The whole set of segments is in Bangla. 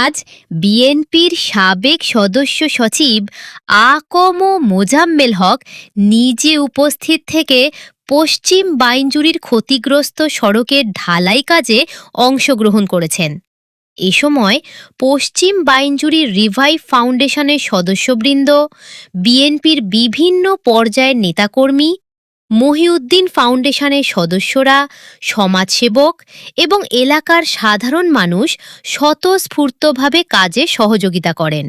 আজ বিএনপির সাবেক সদস্য সচিব আ.ক.ম মোজাম্মেল হক নিজে উপস্থিত থেকে পশ্চিম বাইনজুরীর ক্ষতিগ্রস্ত সড়কের ঢালাই কাজে অংশগ্রহণ করেছেন। এ সময় পশ্চিম বাইনজুরী রিভাইভ ফাউন্ডেশনের সদস্যবৃন্দ, বিএনপির বিভিন্ন পর্যায়ের নেতাকর্মী, মহিউদ্দিন ফাউন্ডেশনের সদস্যরা, সমাজসেবক এবং এলাকার সাধারণ মানুষ স্বতঃস্ফূর্তভাবে কাজে সহযোগিতা করেন।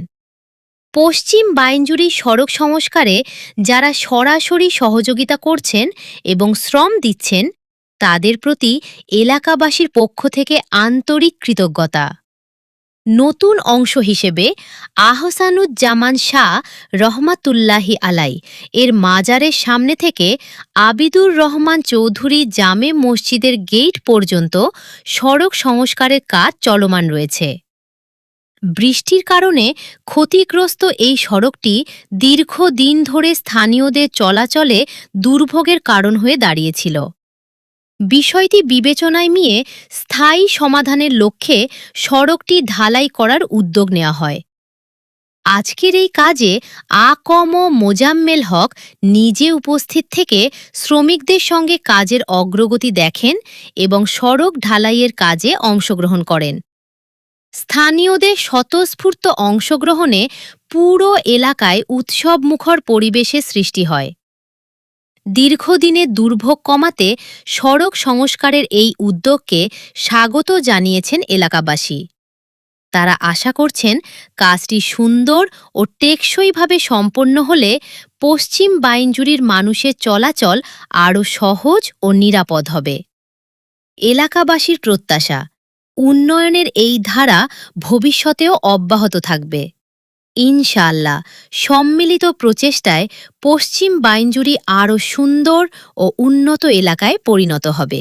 পশ্চিম বাইনজুরী সড়ক সংস্কারে যারা সরাসরি সহযোগিতা করছেন এবং শ্রম দিচ্ছেন, তাদের প্রতি এলাকাবাসীর পক্ষ থেকে আন্তরিক কৃতজ্ঞতা। নতুন অংশ হিসেবে আহসানুজ্জামান শাহ রহমাতুল্লাহি আলাই এর মাজারের সামনে থেকে আবিদুর রহমান চৌধুরী জামে মসজিদের গেট পর্যন্ত সড়ক সংস্কারের কাজ চলমান রয়েছে। বৃষ্টির কারণে ক্ষতিগ্রস্ত এই সড়কটি দীর্ঘদিন ধরে স্থানীয়দের চলাচলে দুর্ভোগের কারণ হয়ে দাঁড়িয়েছিল। বিষয়টি বিবেচনায় নিয়ে স্থায়ী সমাধানের লক্ষ্যে সড়কটি ঢালাই করার উদ্যোগ নেওয়া হয়। আজকের এই কাজে আ.ক.ম মোজাম্মেল হক নিজে উপস্থিত থেকে শ্রমিকদের সঙ্গে কাজের অগ্রগতি দেখেন এবং সড়ক ঢালাইয়ের কাজে অংশগ্রহণ করেন। স্থানীয়দের স্বতঃস্ফূর্ত অংশগ্রহণে পুরো এলাকায় উৎসবমুখর পরিবেশের সৃষ্টি হয়। দীর্ঘদিনের দুর্ভোগ কমাতে সড়ক সংস্কারের এই উদ্যোগকে স্বাগত জানিয়েছেন এলাকাবাসী। তারা আশা করছেন কাজটি সুন্দর ও টেকসইভাবে সম্পন্ন হলে পশ্চিম বাইনজুরীর মানুষের চলাচল আরও সহজ ও নিরাপদ হবে। এলাকাবাসীর প্রত্যাশা, উন্নয়নের এই ধারা ভবিষ্যতেও অব্যাহত থাকবে। ইনশাআল্লাহ সম্মিলিত প্রচেষ্টায় পশ্চিম বাইনজুরী আরও সুন্দর ও উন্নত এলাকায় পরিণত হবে।